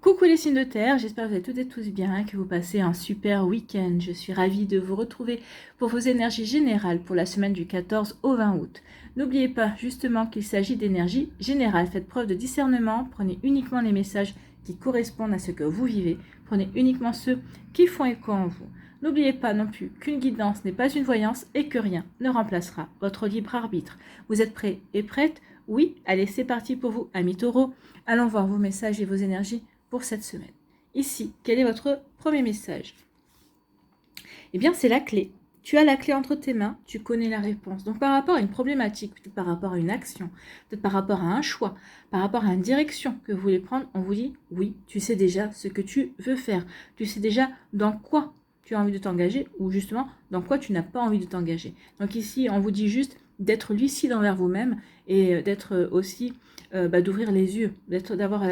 Coucou les signes de terre, j'espère que vous allez toutes et tous bien, que vous passez un super week-end. Je suis ravie de vous retrouver pour vos énergies générales pour la semaine du 14 au 20 août. N'oubliez pas justement qu'il s'agit d'énergie générale. Faites preuve de discernement, prenez uniquement les messages qui correspondent à ce que vous vivez, prenez uniquement ceux qui font écho en vous. N'oubliez pas non plus qu'une guidance n'est pas une voyance et que rien ne remplacera votre libre arbitre. Vous êtes prêts et prêtes? Oui, allez, c'est parti pour vous, amis taureaux. Allons voir vos messages et vos énergies pour cette semaine. Ici, quel est votre premier message? Eh bien, c'est la clé. Tu as la clé entre tes mains, tu connais la réponse. Donc, par rapport à une problématique, peut-être par rapport à une action, peut-être par rapport à un choix, par rapport à une direction que vous voulez prendre, on vous dit, oui, tu sais déjà ce que tu veux faire. Tu sais déjà dans quoi tu as envie de t'engager ou justement dans quoi tu n'as pas envie de t'engager. Donc ici, on vous dit juste d'être lucide envers vous-même et d'être aussi, d'ouvrir les yeux, d'avoir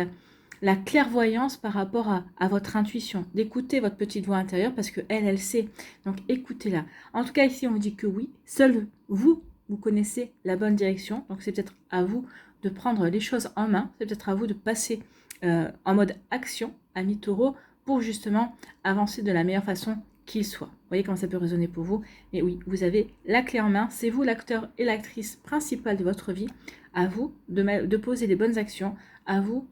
la clairvoyance par rapport à votre intuition, d'écouter votre petite voix intérieure parce qu'elle sait. Donc écoutez-la. En tout cas, ici, on vous dit que oui, seul vous connaissez la bonne direction. Donc c'est peut-être à vous de prendre les choses en main. C'est peut-être à vous de passer en mode action, ami taureau, pour justement avancer de la meilleure façon qu'il soit. Vous voyez comment ça peut résonner pour vous. Mais oui, vous avez la clé en main. C'est vous l'acteur et l'actrice principale de votre vie. À vous de poser les bonnes actions. À vous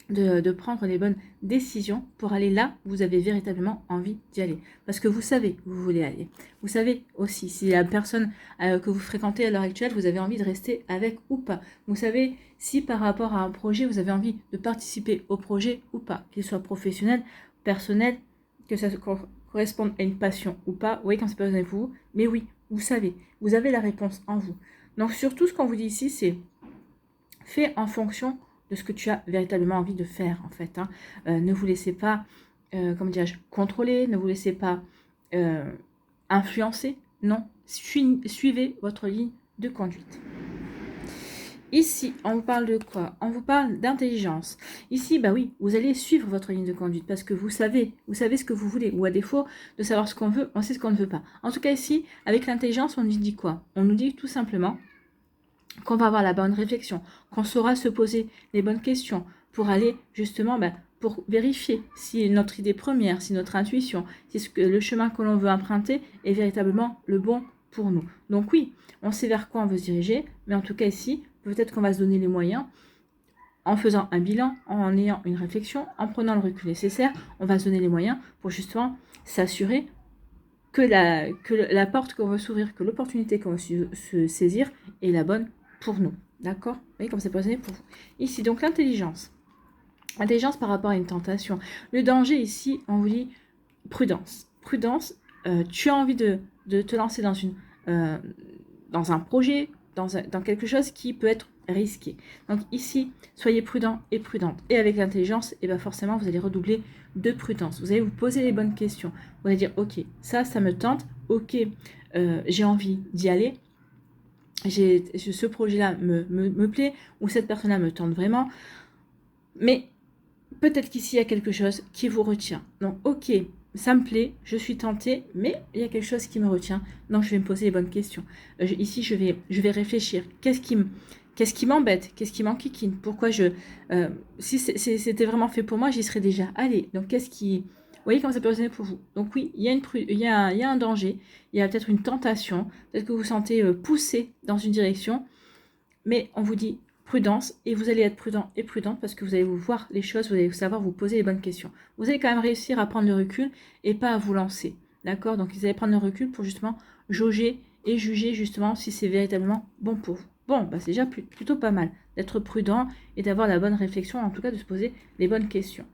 de prendre les bonnes décisions pour aller là où vous avez véritablement envie d'y aller. Parce que vous savez où vous voulez aller. Vous savez aussi si la personne que vous fréquentez à l'heure actuelle, vous avez envie de rester avec ou pas. Vous savez si par rapport à un projet, vous avez envie de participer au projet ou pas. Qu'il soit professionnel, personnel, que ça corresponde à une passion ou pas. Vous voyez quand c'est pas pour vous. Mais oui, vous savez. Vous avez la réponse en vous. Donc surtout ce qu'on vous dit ici, c'est fait en fonction de ce que tu as véritablement envie de faire, en fait. Ne vous laissez pas, comment dirais-je, contrôler, ne vous laissez pas influencer. Non, suivez votre ligne de conduite. Ici, on vous parle de quoi? On vous parle d'intelligence. Ici, bah oui, vous allez suivre votre ligne de conduite parce que vous savez ce que vous voulez. Ou à défaut de savoir ce qu'on veut, on sait ce qu'on ne veut pas. En tout cas, ici, avec l'intelligence, on nous dit quoi? On nous dit tout simplement qu'on va avoir la bonne réflexion, qu'on saura se poser les bonnes questions pour aller justement, pour vérifier si notre idée première, si notre intuition, si le chemin que l'on veut emprunter est véritablement le bon pour nous. Donc oui, on sait vers quoi on veut se diriger, mais en tout cas ici, peut-être qu'on va se donner les moyens en faisant un bilan, en ayant une réflexion, en prenant le recul nécessaire, on va se donner les moyens pour justement s'assurer que la porte qu'on veut s'ouvrir, que l'opportunité qu'on veut se saisir est la bonne pour nous. D'accord? Vous voyez comme c'est positionné pour vous. Ici, donc l'intelligence. Intelligence par rapport à une tentation. Le danger ici, on vous dit prudence. Prudence, tu as envie de te lancer dans un projet, dans quelque chose qui peut être risqué. Donc ici, soyez prudent et prudente. Et avec l'intelligence, et forcément, vous allez redoubler de prudence. Vous allez vous poser les bonnes questions. Vous allez dire, ok, ça me tente. Ok, j'ai envie d'y aller. Ce projet-là me plaît, ou cette personne-là me tente vraiment, mais peut-être qu'ici il y a quelque chose qui vous retient. Donc ok, ça me plaît, je suis tentée, mais il y a quelque chose qui me retient, donc je vais me poser les bonnes questions. Ici je vais réfléchir, qu'est-ce qui m'embête, qu'est-ce qui m'enquiquine, pourquoi si c'était vraiment fait pour moi, j'y serais déjà allée. Donc qu'est-ce qui... Vous voyez comment ça peut résonner pour vous. Donc oui, il y a un danger, il y a peut-être une tentation, peut-être que vous vous sentez poussé dans une direction, mais on vous dit prudence, et vous allez être prudent et prudente parce que vous allez vous voir les choses, vous allez savoir vous poser les bonnes questions. Vous allez quand même réussir à prendre le recul et pas à vous lancer. D'accord? Donc vous allez prendre le recul pour justement jauger et juger justement si c'est véritablement bon pour vous. Bon, c'est déjà plutôt pas mal d'être prudent et d'avoir la bonne réflexion, en tout cas de se poser les bonnes questions.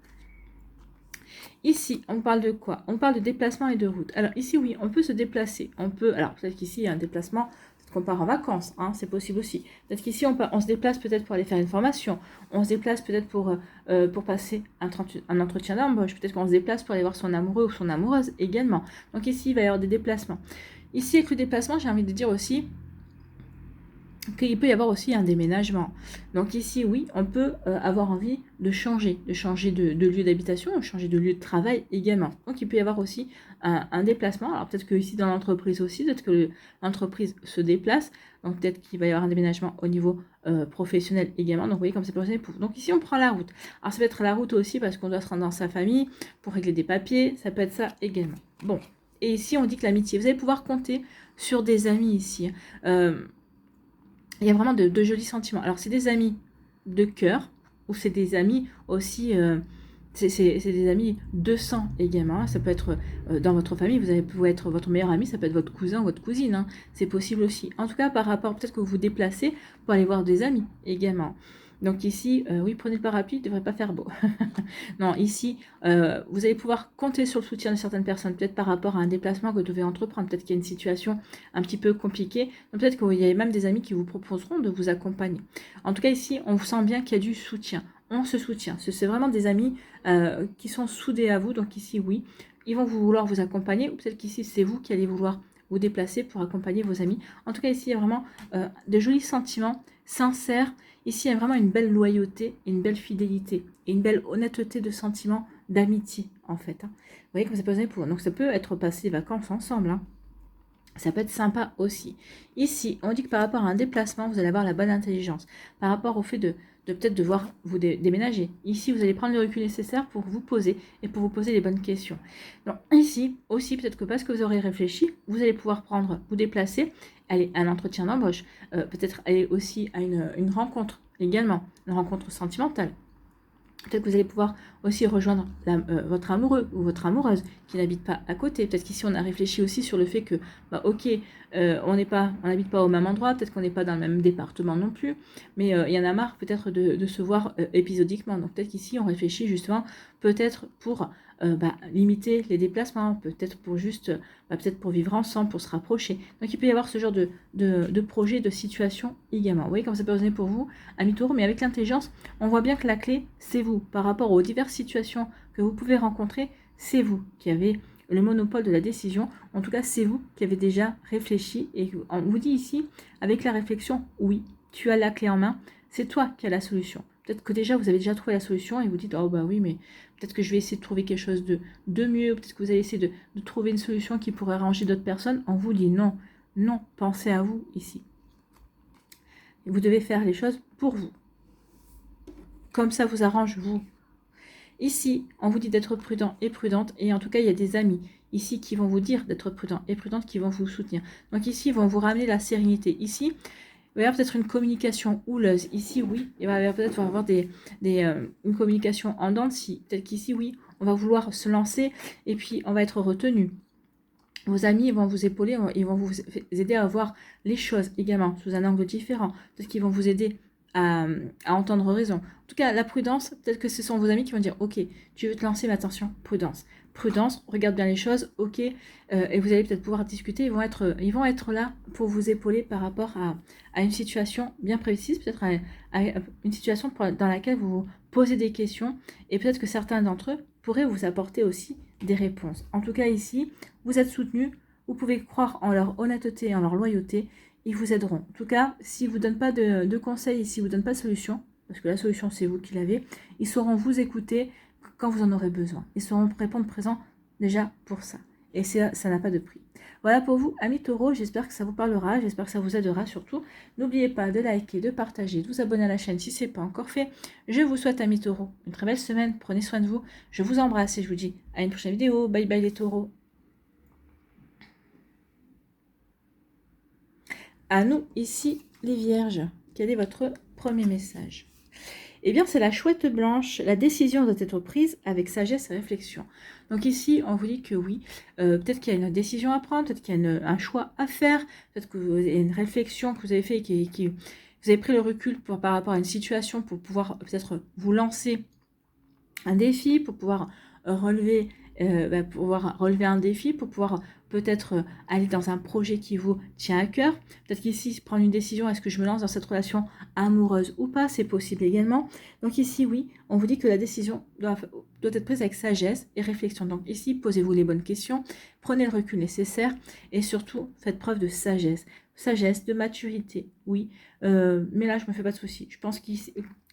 Ici, on parle de quoi? On parle de déplacement et de route. Alors ici, oui, on peut se déplacer. Alors peut-être qu'ici, il y a un déplacement, peut-être qu'on part en vacances, c'est possible aussi. Peut-être qu'ici, on se déplace peut-être pour aller faire une formation. On se déplace peut-être pour passer un entretien d'embauche. Peut-être qu'on se déplace pour aller voir son amoureux ou son amoureuse également. Donc ici, il va y avoir des déplacements. Ici, avec le déplacement, j'ai envie de dire aussi qu'il peut y avoir aussi un déménagement. Donc ici, oui, on peut avoir envie de changer de lieu d'habitation, de changer de lieu de travail également. Donc il peut y avoir aussi un déplacement. Alors peut-être que ici dans l'entreprise aussi, peut-être que l'entreprise se déplace, donc peut-être qu'il va y avoir un déménagement au niveau professionnel également. Donc vous voyez comme c'est possible pour vous. Donc ici on prend la route. Alors ça peut être la route aussi parce qu'on doit se rendre dans sa famille pour régler des papiers, ça peut être ça également. Bon, et ici on dit que l'amitié, vous allez pouvoir compter sur des amis ici. Il y a vraiment de jolis sentiments. Alors, c'est des amis de cœur, ou c'est des amis aussi, c'est des amis de sang également. Ça peut être dans votre famille, pouvez être votre meilleur ami, ça peut être votre cousin ou votre cousine. Hein. C'est possible aussi. En tout cas, par rapport, peut-être que vous vous déplacez pour aller voir des amis également. Donc ici, oui, prenez le parapluie, il ne devrait pas faire beau. Non, ici, vous allez pouvoir compter sur le soutien de certaines personnes, peut-être par rapport à un déplacement que vous devez entreprendre, peut-être qu'il y a une situation un petit peu compliquée, peut-être qu'il y a même des amis qui vous proposeront de vous accompagner. En tout cas, ici, on sent bien qu'il y a du soutien. On se soutient. C'est vraiment des amis qui sont soudés à vous. Donc ici, oui, ils vont vouloir vous accompagner, ou peut-être qu'ici, c'est vous qui allez vouloir vous déplacer pour accompagner vos amis. En tout cas, ici, il y a vraiment de jolis sentiments sincères. Ici, il y a vraiment une belle loyauté, une belle fidélité et une belle honnêteté de sentiments, d'amitié, en fait. Hein. Vous voyez comme ça peut être pour. Donc, ça peut être passer des vacances ensemble. Hein. Ça peut être sympa aussi. Ici, on dit que par rapport à un déplacement, vous allez avoir la bonne intelligence. Par rapport au fait de peut-être devoir vous déménager. Ici, vous allez prendre le recul nécessaire pour vous poser et pour vous poser les bonnes questions. Donc ici, aussi, peut-être que parce que vous aurez réfléchi, vous allez pouvoir vous déplacer, aller à un entretien d'embauche, peut-être aller aussi à une rencontre également, une rencontre sentimentale. Peut-être que vous allez pouvoir aussi rejoindre votre amoureux ou votre amoureuse qui n'habite pas à côté. Peut-être qu'ici, on a réfléchi aussi sur le fait que, ok, on n'habite pas au même endroit, peut-être qu'on n'est pas dans le même département non plus, mais il y en a marre peut-être de se voir épisodiquement. Donc peut-être qu'ici, on réfléchit justement peut-être pour limiter les déplacements, peut-être pour juste, peut-être pour vivre ensemble, pour se rapprocher. Donc il peut y avoir ce genre de projet, de situation également. Vous voyez comme ça peut résonner pour vous, amis taureaux, mais avec l'intelligence, on voit bien que la clé, c'est vous. Par rapport aux diverses situations que vous pouvez rencontrer, c'est vous qui avez le monopole de la décision. En tout cas, c'est vous qui avez déjà réfléchi. Et on vous dit ici, avec la réflexion, oui, tu as la clé en main, c'est toi qui as la solution. Peut-être que déjà, vous avez déjà trouvé la solution et vous dites, oh bah oui, mais peut-être que je vais essayer de trouver quelque chose de mieux. Peut-être que vous allez essayer de trouver une solution qui pourrait arranger d'autres personnes. On vous dit non, non, pensez à vous ici. Et vous devez faire les choses pour vous. Comme ça vous arrange vous. Ici, on vous dit d'être prudent et prudente, et en tout cas, il y a des amis ici qui vont vous dire d'être prudent et prudente, qui vont vous soutenir. Donc ici, ils vont vous ramener la sérénité. Ici, il va y avoir peut-être une communication houleuse. Ici, oui, il va peut-être avoir une communication en dents de scie. Peut-être qu'ici, oui, on va vouloir se lancer, et puis on va être retenu. Vos amis vont vous épauler, ils vont vous aider à voir les choses également sous un angle différent. Peut-être qu'ils vont vous aider à entendre raison. En tout cas, la prudence, peut-être que ce sont vos amis qui vont dire « Ok, tu veux te lancer, mais attention, prudence. Prudence, regarde bien les choses, ok. » Et vous allez peut-être pouvoir discuter. Ils vont être là pour vous épauler par rapport à une situation bien précise, peut-être à une situation dans laquelle vous vous posez des questions. Et peut-être que certains d'entre eux pourraient vous apporter aussi des réponses. En tout cas, ici, vous êtes soutenus. Vous pouvez croire en leur honnêteté et en leur loyauté. Ils vous aideront. En tout cas, s'ils ne vous donnent pas de conseils et s'ils ne vous donnent pas de solution, parce que la solution, c'est vous qui l'avez, ils sauront vous écouter quand vous en aurez besoin. Ils sauront répondre présent déjà pour ça. Et ça n'a pas de prix. Voilà pour vous, amis taureaux. J'espère que ça vous parlera. J'espère que ça vous aidera surtout. N'oubliez pas de liker, de partager, de vous abonner à la chaîne si ce n'est pas encore fait. Je vous souhaite, amis taureaux, une très belle semaine. Prenez soin de vous. Je vous embrasse et je vous dis à une prochaine vidéo. Bye bye les taureaux. À nous, ici, les vierges. Quel est votre premier message? Eh bien, c'est la chouette blanche. La décision doit être prise avec sagesse et réflexion. Donc ici, on vous dit que oui, peut-être qu'il y a une décision à prendre, peut-être qu'il y a un choix à faire, peut-être qu'il y a une réflexion que vous avez fait, vous avez pris le recul par rapport à une situation pour pouvoir peut-être vous lancer un défi, pour pouvoir relever un défi, pour pouvoir peut-être aller dans un projet qui vous tient à cœur. Peut-être qu'ici, prendre une décision, est-ce que je me lance dans cette relation amoureuse ou pas, c'est possible également. Donc ici, oui, on vous dit que la décision doit être prise avec sagesse et réflexion. Donc ici, posez-vous les bonnes questions, prenez le recul nécessaire et surtout, faites preuve de sagesse. sagesse, de maturité, oui. Mais là, je me fais pas de soucis. Je pense que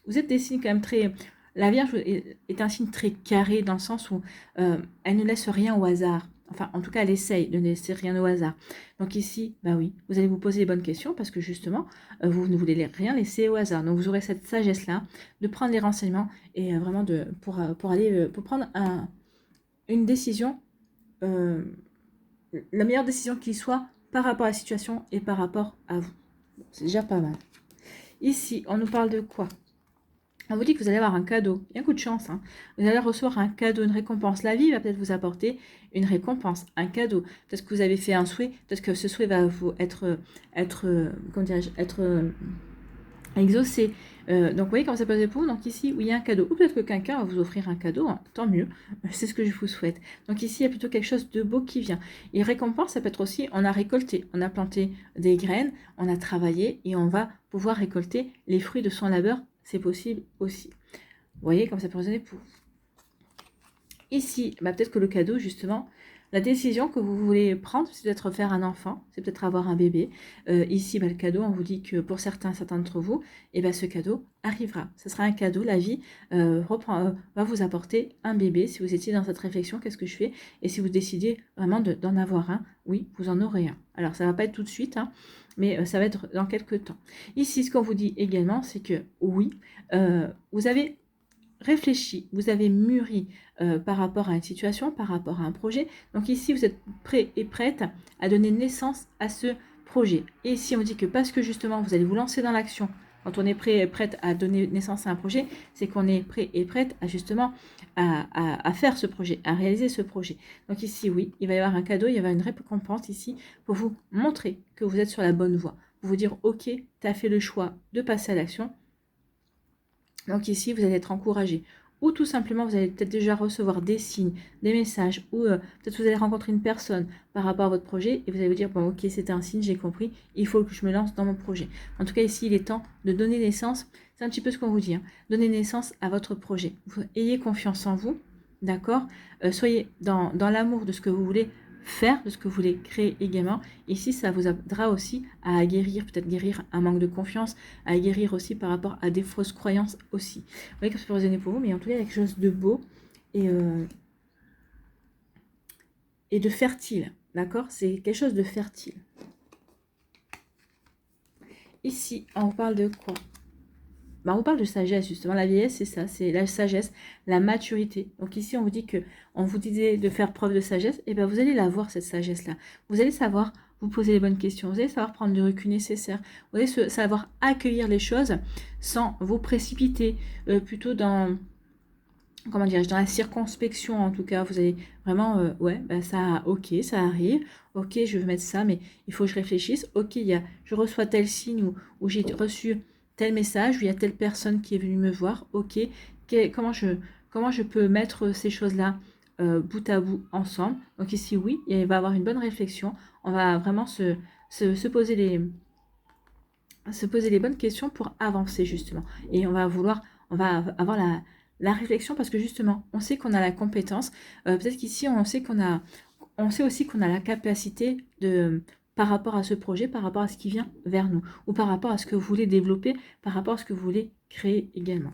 vous êtes des signes quand même très... La Vierge est un signe très carré dans le sens où elle ne laisse rien au hasard. Enfin, en tout cas, elle essaye de ne laisser rien au hasard. Donc ici, bah oui, vous allez vous poser les bonnes questions parce que justement, vous ne voulez rien laisser au hasard. Donc vous aurez cette sagesse-là de prendre les renseignements et vraiment pour prendre une décision, la meilleure décision qui soit par rapport à la situation et par rapport à vous. Bon, c'est déjà pas mal. Ici, on nous parle de quoi? On vous dit que vous allez avoir un cadeau. Il y a un coup de chance. Hein. Vous allez recevoir un cadeau, une récompense. La vie va peut-être vous apporter une récompense, un cadeau. Peut-être que vous avez fait un souhait. Peut-être que ce souhait va vous comment dirais-je, être exaucé. Donc, vous voyez comment ça peut être pour vous. Donc, ici, oui, il y a un cadeau. Ou peut-être que quelqu'un va vous offrir un cadeau. Hein. Tant mieux. C'est ce que je vous souhaite. Donc, ici, il y a plutôt quelque chose de beau qui vient. Et récompense, ça peut être aussi, on a récolté. On a planté des graines. On a travaillé. Et on va pouvoir récolter les fruits de son labeur. C'est possible aussi. Vous voyez comme ça peut résonner pour vous. Ici, bah peut-être que le cadeau, justement, la décision que vous voulez prendre, c'est peut-être faire un enfant, c'est peut-être avoir un bébé. Ici, bah, le cadeau, on vous dit que pour certains d'entre vous, et bah, ce cadeau arrivera. Ce sera un cadeau, la vie va vous apporter un bébé. Si vous étiez dans cette réflexion, qu'est-ce que je fais? Et si vous décidez vraiment d'en avoir un, oui, vous en aurez un. Alors, ça ne va pas être tout de suite, hein, mais ça va être dans quelques temps. Ici, ce qu'on vous dit également, c'est que oui, vous avez réfléchi, vous avez mûri par rapport à une situation, par rapport à un projet. Donc ici, vous êtes prêt et prête à donner naissance à ce projet. Et ici, on dit que parce que justement, vous allez vous lancer dans l'action, quand on est prêt et prête à donner naissance à un projet, c'est qu'on est prêt et prête à justement à faire ce projet, à réaliser ce projet. Donc ici, oui, il va y avoir un cadeau, il y avoir une récompense ici pour vous montrer que vous êtes sur la bonne voie. Pour vous dire, ok, tu as fait le choix de passer à l'action. Donc ici, vous allez être encouragé. Ou tout simplement, vous allez peut-être déjà recevoir des signes, des messages, ou peut-être vous allez rencontrer une personne par rapport à votre projet et vous allez vous dire, bon ok, c'était un signe, j'ai compris, il faut que je me lance dans mon projet. En tout cas, ici, il est temps de donner naissance, c'est un petit peu ce qu'on vous dit, hein, donner naissance à votre projet. Ayez confiance en vous, d'accord? Soyez dans l'amour de ce que vous voulez faire, de ce que vous voulez créer également. Ici, ça vous aidera aussi à guérir, peut-être guérir un manque de confiance, à guérir aussi par rapport à des fausses croyances aussi. Vous voyez que ça peut résonner pour vous, mais en tout cas, il y a quelque chose de beau et de fertile, d'accord? C'est quelque chose de fertile. Ici, on vous parle de quoi? Bah, on vous parle de sagesse, justement. La vieillesse, c'est ça, c'est la sagesse, la maturité. Donc ici, on vous dit que, on vous disait de faire preuve de sagesse, et bien vous allez la voir, cette sagesse-là. Vous allez savoir vous poser les bonnes questions, vous allez savoir prendre le recul nécessaire, vous allez savoir accueillir les choses sans vous précipiter, plutôt dans, comment dirais-je, dans la circonspection en tout cas. Vous allez vraiment, ouais, bah ça, ok, ça arrive, ok, je vais mettre ça, mais il faut que je réfléchisse, ok, je reçois tel signe ou j'ai reçu tel message, ou il y a telle personne qui est venue me voir, ok, comment je peux mettre ces choses-là bout à bout ensemble. Donc ici, oui, il va y avoir une bonne réflexion, on va vraiment se poser les bonnes questions pour avancer justement. Et on va avoir la réflexion parce que justement, on sait qu'on a la compétence. Peut-être qu'ici, on sait aussi qu'on a la capacité par rapport à ce projet, par rapport à ce qui vient vers nous, ou par rapport à ce que vous voulez développer, par rapport à ce que vous voulez créer également.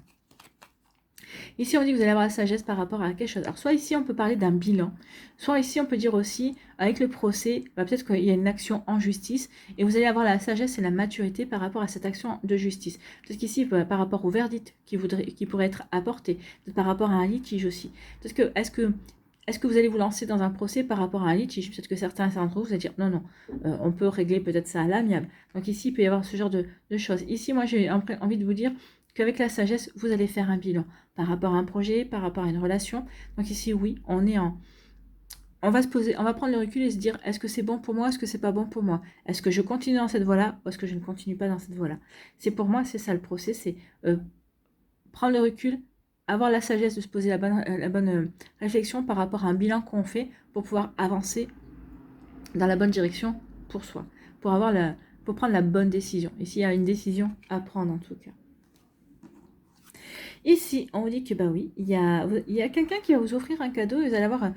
Ici, on dit que vous allez avoir la sagesse par rapport à quelque chose. Alors, soit ici, on peut parler d'un bilan, soit ici, on peut dire aussi, avec le procès, bah, peut-être qu'il y a une action en justice, et vous allez avoir la sagesse et la maturité par rapport à cette action de justice. Peut-être qu'ici, par rapport au verdict qui pourrait être apporté, peut-être par rapport à un litige aussi. Est-ce que vous allez vous lancer dans un procès par rapport à un litige? Peut-être que certains d'entre vous allez dire, non, on peut régler peut-être ça à l'amiable. Donc ici, il peut y avoir ce genre de choses. Ici, moi, j'ai envie de vous dire qu'avec la sagesse, vous allez faire un bilan par rapport à un projet, par rapport à une relation. Donc ici, oui, on va se poser, on va prendre le recul et se dire, est-ce que c'est bon pour moi, est-ce que c'est pas bon pour moi? Est-ce que je continue dans cette voie-là ou est-ce que je ne continue pas dans cette voie-là? C'est pour moi, c'est ça le procès, c'est prendre le recul, avoir la sagesse de se poser la bonne réflexion par rapport à un bilan qu'on fait pour pouvoir avancer dans la bonne direction pour soi, pour prendre la bonne décision. Ici, il y a une décision à prendre en tout cas. Ici, on vous dit que bah oui, il y a quelqu'un qui va vous offrir un cadeau et vous allez avoir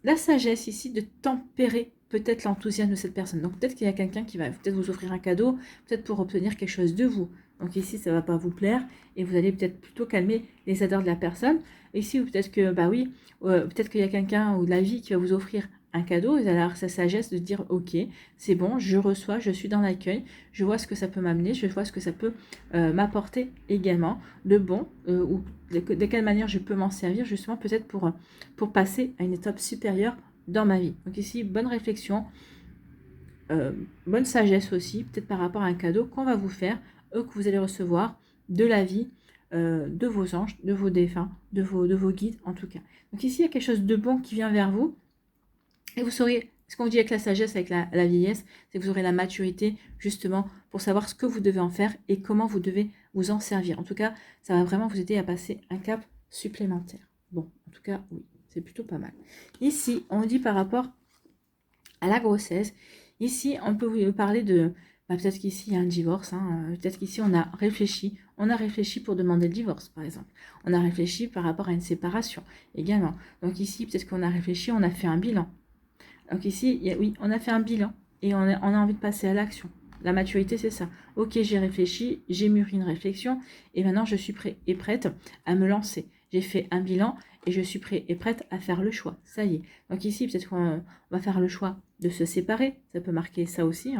la sagesse ici de tempérer peut-être l'enthousiasme de cette personne. Donc peut-être qu'il y a quelqu'un qui va peut-être vous offrir un cadeau, peut-être pour obtenir quelque chose de vous. Donc ici, ça ne va pas vous plaire et vous allez peut-être plutôt calmer les ardeurs de la personne. Ici, ou peut-être que, bah oui, peut-être qu'il y a quelqu'un ou de la vie qui va vous offrir un cadeau, vous allez avoir sa sagesse de dire ok, c'est bon, je reçois, je suis dans l'accueil, je vois ce que ça peut m'amener, je vois ce que ça peut m'apporter également de bon, ou de quelle manière je peux m'en servir justement peut-être pour passer à une étape supérieure dans ma vie. Donc ici, bonne réflexion, bonne sagesse aussi, peut-être par rapport à un cadeau qu'on va vous faire, que vous allez recevoir de la vie, de vos anges, de vos défunts, de vos guides en tout cas. Donc ici, il y a quelque chose de bon qui vient vers vous. Et vous saurez, ce qu'on dit avec la sagesse, avec la vieillesse, c'est que vous aurez la maturité justement pour savoir ce que vous devez en faire et comment vous devez vous en servir. En tout cas, ça va vraiment vous aider à passer un cap supplémentaire. Bon, en tout cas, oui, c'est plutôt pas mal. Ici, on dit par rapport à la grossesse, ici, on peut vous parler de... peut-être qu'ici, il y a un divorce, peut-être qu'ici, on a réfléchi pour demander le divorce, par exemple. On a réfléchi par rapport à une séparation également. Donc ici, peut-être qu'on a réfléchi, on a fait un bilan. Donc ici, oui, on a fait un bilan et on a envie de passer à l'action. La maturité, c'est ça. Ok, j'ai réfléchi, j'ai mûri une réflexion et maintenant je suis prêt et prête à me lancer. J'ai fait un bilan et je suis prêt et prête à faire le choix. Ça y est. Donc ici, peut-être qu'on va faire le choix de se séparer. Ça peut marquer ça aussi.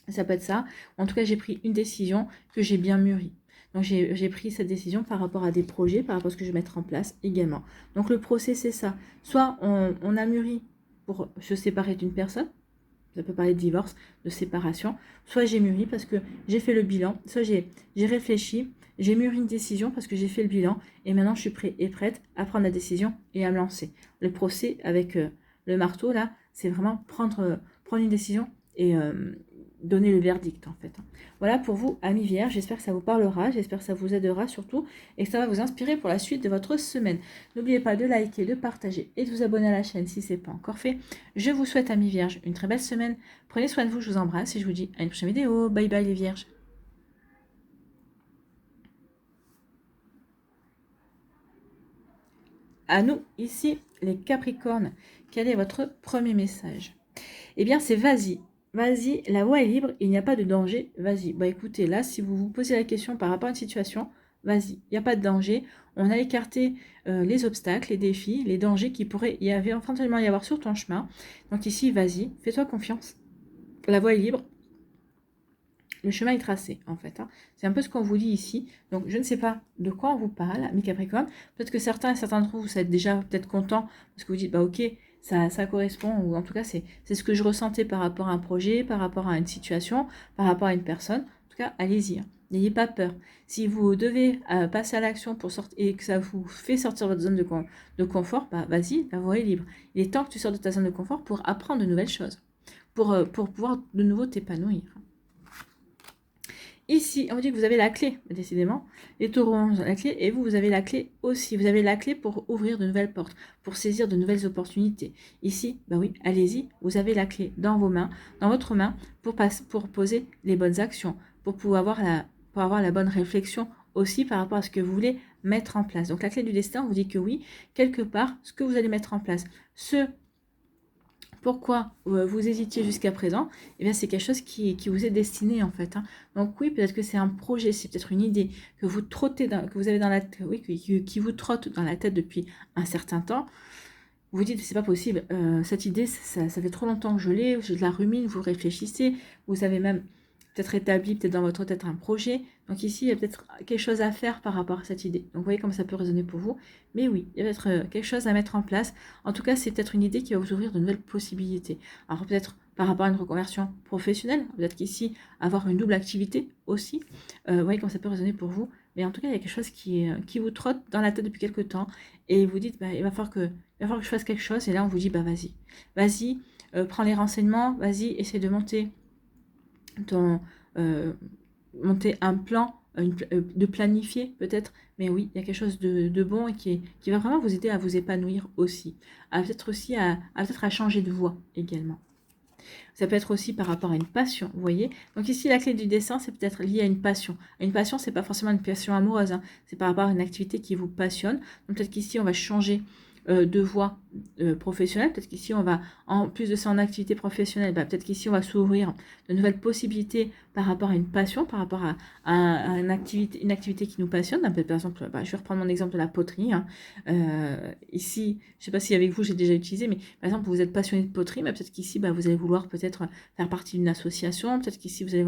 Ça peut être ça. En tout cas, j'ai pris une décision que j'ai bien mûrie. Donc, j'ai pris cette décision par rapport à des projets, par rapport à ce que je vais mettre en place également. Donc, le procès, c'est ça. Soit on a mûri pour se séparer d'une personne, ça peut parler de divorce, de séparation, soit j'ai mûri parce que j'ai fait le bilan, soit j'ai réfléchi, j'ai mûri une décision parce que j'ai fait le bilan, et maintenant je suis prêt et prête à prendre la décision et à me lancer. Le procès avec le marteau, là, c'est vraiment prendre une décision et donner le verdict en fait. Voilà pour vous, amis vierges, j'espère que ça vous parlera, j'espère que ça vous aidera surtout et que ça va vous inspirer pour la suite de votre semaine. N'oubliez pas de liker, de partager et de vous abonner à la chaîne si ce n'est pas encore fait. Je vous souhaite, amis vierges, une très belle semaine. Prenez soin de vous, je vous embrasse et je vous dis à une prochaine vidéo. Bye bye les vierges. À nous, ici, les Capricornes, quel est votre premier message? Eh bien, c'est vas-y. Vas-y, la voie est libre, il n'y a pas de danger, vas-y. Bah écoutez, là, si vous vous posez la question par rapport à une situation, vas-y, il n'y a pas de danger. On a écarté les obstacles, les défis, les dangers qui pourraient éventuellement y avoir sur ton chemin. Donc ici, vas-y, fais-toi confiance. La voie est libre. Le chemin est tracé, en fait. C'est un peu ce qu'on vous dit ici. Donc, je ne sais pas de quoi on vous parle, amis Capricorne. Peut-être que certains d'entre vous, vous êtes déjà peut-être contents parce que vous dites, bah ok, ça correspond, ou en tout cas, c'est ce que je ressentais par rapport à un projet, par rapport à une situation, par rapport à une personne. En tout cas, allez-y. N'ayez pas peur. Si vous devez passer à l'action pour sortir et que ça vous fait sortir de votre zone de confort, bah vas-y, la voie est libre. Il est temps que tu sors de ta zone de confort pour apprendre de nouvelles choses, pour pouvoir de nouveau t'épanouir. Ici, on dit que vous avez la clé, décidément. Les taureaux ont la clé et vous avez la clé aussi. Vous avez la clé pour ouvrir de nouvelles portes, pour saisir de nouvelles opportunités. Ici, bah oui, allez-y, vous avez la clé dans vos mains, dans votre main, pour poser les bonnes actions, pour pouvoir avoir la bonne réflexion aussi par rapport à ce que vous voulez mettre en place. Donc la clé du destin, on vous dit que oui, quelque part, ce que vous allez mettre en place, pourquoi vous hésitiez jusqu'à présent, eh bien c'est quelque chose qui vous est destiné en fait. Donc oui, peut-être que c'est un projet, c'est peut-être une idée que vous que vous avez dans la tête, oui, qui vous trotte dans la tête depuis un certain temps. Vous dites c'est pas possible, cette idée, ça fait trop longtemps que je la rumine, vous réfléchissez, vous avez même peut-être établi peut-être dans votre tête un projet. Donc ici, il y a peut-être quelque chose à faire par rapport à cette idée. Donc vous voyez comment ça peut résonner pour vous. Mais oui, il y a peut-être quelque chose à mettre en place. En tout cas, c'est peut-être une idée qui va vous ouvrir de nouvelles possibilités. Alors peut-être par rapport à une reconversion professionnelle, peut-être qu'ici, avoir une double activité aussi. Vous voyez comment ça peut résonner pour vous. Mais en tout cas, il y a quelque chose qui vous trotte dans la tête depuis quelques temps. Et vous dites, bah, il va falloir que je fasse quelque chose. Et là, on vous dit, bah vas-y. Vas-y, prends les renseignements. Vas-y, essaie de monter monter un plan, de planifier peut-être, mais oui, il y a quelque chose de bon et qui va vraiment vous aider à vous épanouir aussi, peut-être aussi à changer de voie également. Ça peut être aussi par rapport à une passion, vous voyez. Donc ici, la clé du dessin, c'est peut-être lié à une passion. Une passion, c'est pas forcément une passion amoureuse, c'est par rapport à une activité qui vous passionne. Donc peut-être qu'ici, on va changer de voie professionnelle. Peut-être qu'ici, on va, en plus de ça, en activité professionnelle, peut-être qu'ici, on va s'ouvrir de nouvelles possibilités par rapport à une passion, par rapport à une activité qui nous passionne. Par exemple, je vais reprendre mon exemple de la poterie. Hein. Ici, je ne sais pas si avec vous, j'ai déjà utilisé, mais par exemple, vous êtes passionné de poterie, mais peut-être qu'ici, vous allez vouloir peut-être faire partie d'une association. Peut-être qu'ici, vous allez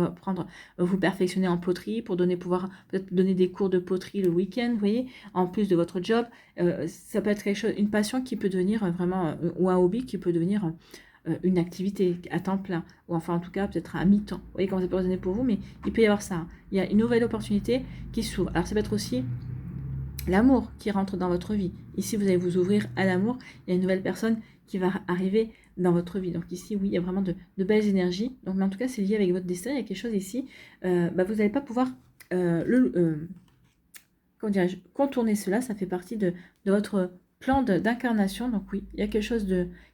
vous perfectionner en poterie pour pouvoir peut-être donner des cours de poterie le week-end, vous voyez, en plus de votre job. Ça peut être quelque chose, une passion qui peut devenir vraiment, ou un hobby qui peut devenir une activité à temps plein, ou enfin en tout cas peut-être à mi-temps. Vous voyez comment ça peut résonner pour vous, mais il peut y avoir ça. Hein. Il y a une nouvelle opportunité qui s'ouvre. Alors ça peut être aussi l'amour qui rentre dans votre vie. Ici, vous allez vous ouvrir à l'amour. Il y a une nouvelle personne qui va arriver dans votre vie. Donc ici, oui, il y a vraiment de belles énergies. Donc, mais en tout cas, c'est lié avec votre destin. Il y a quelque chose ici. Vous n'allez pas pouvoir contourner cela. Ça fait partie de votre plan d'incarnation. Donc oui, il y a quelque chose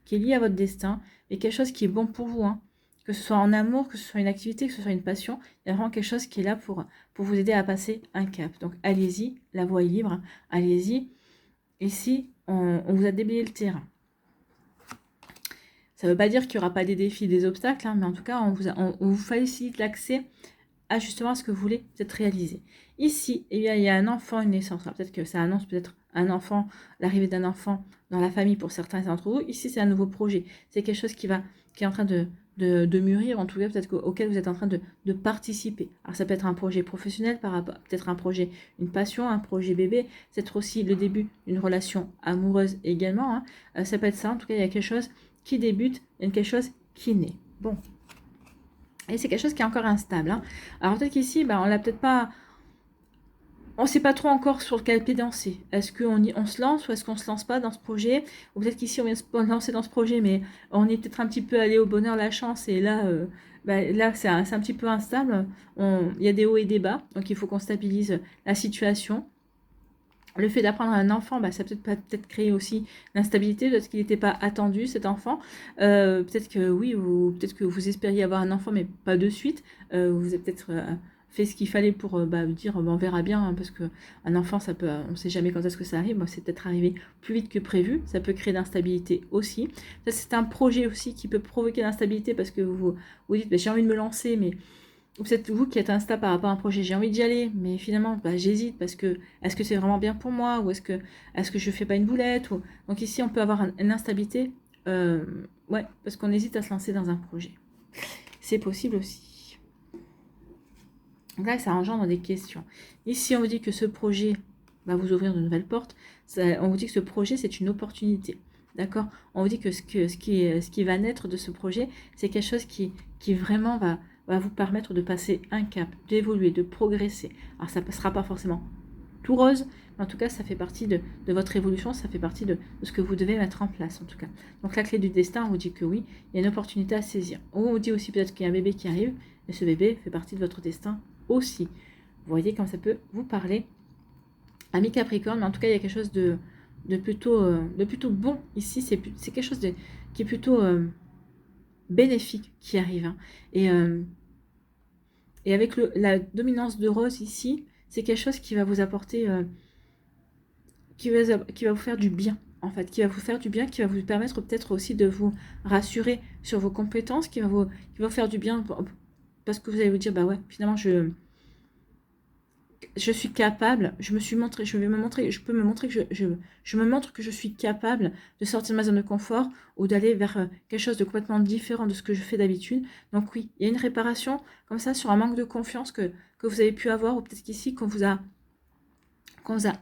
qui est lié à votre destin et quelque chose qui est bon pour vous. Hein. Que ce soit en amour, que ce soit une activité, que ce soit une passion, il y a vraiment quelque chose qui est là pour vous aider à passer un cap. Donc allez-y, la voie est libre, hein. Allez-y. Ici, on vous a déblayé le terrain. Ça ne veut pas dire qu'il n'y aura pas des défis, des obstacles, hein, mais en tout cas, on vous facilite l'accès à justement ce que vous voulez peut-être réaliser. Ici, il y a un enfant, une naissance. Peut-être que ça annonce peut-être un enfant, l'arrivée d'un enfant dans la famille pour certains d'entre vous. Ici, c'est un nouveau projet. C'est quelque chose qui est en train de mûrir, en tout cas peut-être auquel vous êtes en train de participer. Alors ça peut être un projet professionnel, peut-être un projet, une passion, un projet bébé, c'est peut-être aussi le début d'une relation amoureuse également. Hein. Ça peut être ça, en tout cas il y a quelque chose qui débute, il y a quelque chose qui naît. Bon. Et c'est quelque chose qui est encore instable. Hein. Alors peut-être qu'ici, on l'a peut-être pas... On ne sait pas trop encore sur quel pied danser. Est-ce qu'on se lance ou est-ce qu'on ne se lance pas dans ce projet? Ou peut-être qu'ici, on vient se lancer dans ce projet, mais on est peut-être un petit peu allé au bonheur, la chance, et là, là c'est un petit peu instable. Il y a des hauts et des bas, donc il faut qu'on stabilise la situation. Le fait d'apprendre un enfant, ça peut-être créer aussi l'instabilité, peut-être qu'il n'était pas attendu, cet enfant. Peut-être que oui, peut-être que vous espériez avoir un enfant, mais pas de suite. Vous avez peut-être fait ce qu'il fallait pour dire on verra bien, hein, parce qu'un enfant, on ne sait jamais quand est-ce que ça arrive. Moi, c'est peut-être arrivé plus vite que prévu. Ça peut créer d'instabilité aussi. Ça, c'est un projet aussi qui peut provoquer l'instabilité parce que vous dites j'ai envie de me lancer, mais ou peut-être vous qui êtes instable par rapport à un projet, j'ai envie d'y aller, mais finalement, j'hésite parce que est-ce que c'est vraiment bien pour moi ou est-ce que je fais pas une boulette ou... Donc ici, on peut avoir une instabilité, parce qu'on hésite à se lancer dans un projet. C'est possible aussi. Donc là, ça engendre des questions. Ici, on vous dit que ce projet va vous ouvrir de nouvelles portes. On vous dit que ce projet, c'est une opportunité. D'accord? On vous dit que ce qui va naître de ce projet, c'est quelque chose qui vraiment va vous permettre de passer un cap, d'évoluer, de progresser. Alors ça ne passera pas forcément tout rose, mais en tout cas ça fait partie de votre évolution, ça fait partie de ce que vous devez mettre en place en tout cas. Donc la clé du destin, on vous dit que oui, il y a une opportunité à saisir. On vous dit aussi peut-être qu'il y a un bébé qui arrive, et ce bébé fait partie de votre destin aussi. Vous voyez comme ça peut vous parler. Ami Capricorne, mais en tout cas il y a quelque chose de plutôt bon ici, c'est quelque chose qui est plutôt bénéfique qui arrive. Hein. Et avec la dominance de rose ici, c'est quelque chose qui va vous apporter, qui va vous faire du bien, en fait, qui va vous faire du bien, qui va vous permettre peut-être aussi de vous rassurer sur vos compétences, qui va vous faire du bien, parce que vous allez vous dire, finalement, je suis capable, je peux me montrer que je me montre que je suis capable de sortir de ma zone de confort ou d'aller vers quelque chose de complètement différent de ce que je fais d'habitude. Donc oui, il y a une réparation comme ça sur un manque de confiance que vous avez pu avoir, ou peut-être qu'ici qu'on vous a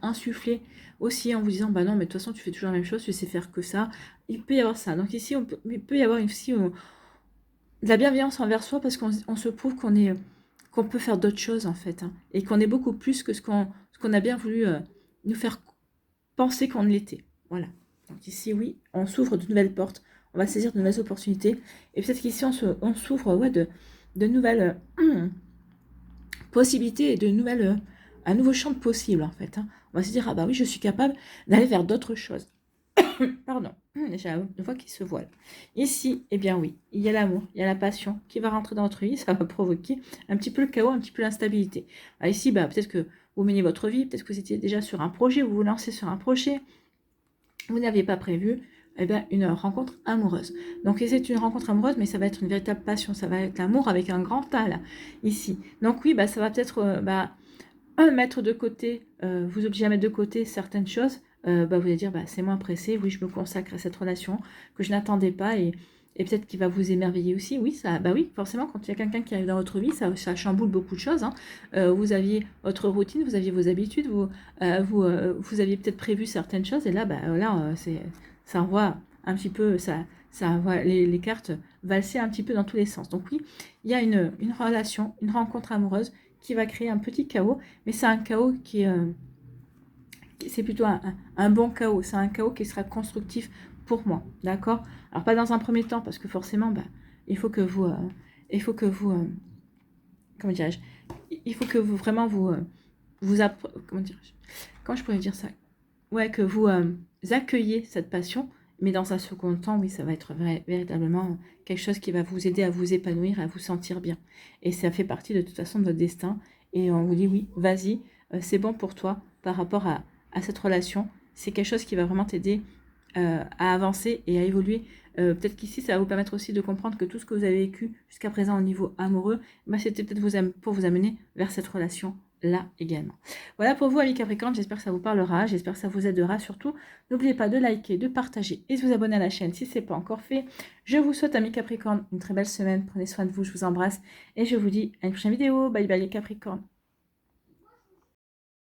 insufflé aussi en vous disant non mais de toute façon tu fais toujours la même chose, tu sais faire que ça. Il peut y avoir ça. Donc ici il peut y avoir aussi de la bienveillance envers soi parce qu'on se prouve qu'on peut faire d'autres choses en fait, hein, et qu'on est beaucoup plus que ce qu'on a bien voulu nous faire penser qu'on l'était. Voilà. Donc ici, oui, on s'ouvre de nouvelles portes, on va saisir de nouvelles opportunités, et peut-être qu'ici, on s'ouvre de nouvelles possibilités et un nouveau champ de possibles en fait. Hein. On va se dire, oui, je suis capable d'aller vers d'autres choses. Pardon, j'ai une voix qui se voile. Ici, eh bien oui, il y a l'amour, il y a la passion qui va rentrer dans votre vie, ça va provoquer un petit peu le chaos, un petit peu l'instabilité. Ici, peut-être que vous menez votre vie, peut-être que vous étiez déjà sur un projet, vous vous lancez sur un projet, vous n'aviez pas prévu eh bien, une rencontre amoureuse. Donc c'est une rencontre amoureuse, mais ça va être une véritable passion, ça va être l'amour avec un grand A là, ici. Donc oui, ça va peut-être mettre de côté, vous obliger à mettre de côté certaines choses. Vous allez dire, c'est moins pressé, oui, je me consacre à cette relation que je n'attendais pas et peut-être qu'il va vous émerveiller aussi. Oui, oui, forcément, quand il y a quelqu'un qui arrive dans votre vie, ça chamboule beaucoup de choses. Hein. Vous aviez votre routine, vous aviez vos habitudes, vous aviez peut-être prévu certaines choses et là, ça envoie un petit peu, ça envoie les cartes valser un petit peu dans tous les sens. Donc oui, il y a une relation, une rencontre amoureuse qui va créer un petit chaos, mais c'est un chaos c'est plutôt un bon chaos, c'est un chaos qui sera constructif pour moi, d'accord? Alors pas dans un premier temps, parce que forcément, il faut que vous, comment dirais-je, il faut que vous vraiment comment dirais-je, comment je pourrais dire ça? Ouais, que vous accueillez cette passion, mais dans un second temps, oui, ça va être véritablement quelque chose qui va vous aider à vous épanouir, à vous sentir bien. Et ça fait partie de toute façon de votre destin. Et on vous dit oui, vas-y, c'est bon pour toi par rapport à cette relation. C'est quelque chose qui va vraiment t'aider à avancer et à évoluer. Peut-être qu'ici, ça va vous permettre aussi de comprendre que tout ce que vous avez vécu jusqu'à présent au niveau amoureux, c'était peut-être pour vous amener vers cette relation là également. Voilà pour vous, amis Capricorne, j'espère que ça vous parlera, j'espère que ça vous aidera surtout. N'oubliez pas de liker, de partager et de vous abonner à la chaîne si ce n'est pas encore fait. Je vous souhaite, amis Capricorne, une très belle semaine, prenez soin de vous, je vous embrasse et je vous dis à une prochaine vidéo. Bye bye les Capricornes.